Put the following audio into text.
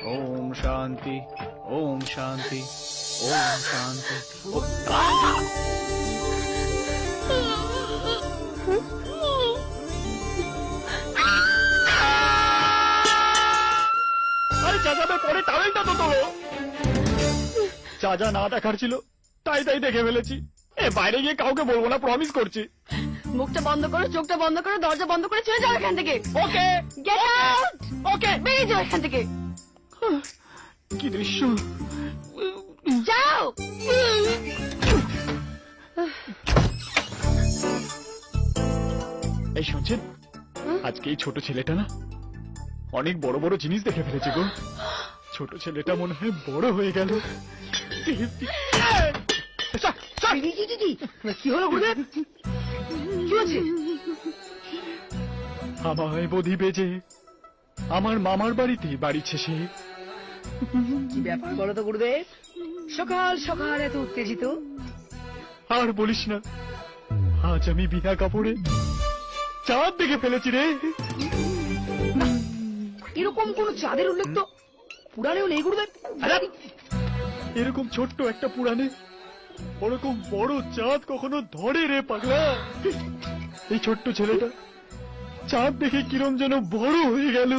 ओम शांति ओम शांति ओम शांति। আরে চাচা ভাই পরে টাওয়েলটা তো তোলো। চাচা না দেখার ছিল তাই তাই দেখে ফেলেছি। বাইরে গিয়ে কাউকে বলবো না, প্রমিস করছি। মুখটা বন্ধ করো, চোখটা বন্ধ করো, দরজা বন্ধ করে চলে যাও এখান থেকে। ওকে গেট আউট। ওকে বেরিয়ে যাও এখান থেকে। কি দৃশ্য! যাও। এই শুনছেন, আজকে এই ছোট ছেলেটা না অনেক বড় বড় জিনিস দেখে ফেলেছে গো। ছোট ছেলেটা মনে হয় বড় হয়ে গেল। কি হলো গুরুদেব? কি হয়েছে? আমায় বধি বেজে আমার মামার বাড়িতে বাড়িছে সে। কি ব্যাপার বলো তো গুরুদেব, সকাল সকাল এত উত্তেজিত? আর বলিস না, আজ আমি বিনা কাপড়ে চাঁদ দেখে ফেলেছি রে। এরকম কোন চাঁদের উল্লেখ তো পুরাণেও নেই গুরুদেব। এরকম ছোট্ট একটা পুরাণে ওরকম বড় চাঁদ কখনো ধরে রে পাগলা। এই ছোট্ট ছেলেটা চাঁদ দেখে কিরম যেন বড় হয়ে গেল।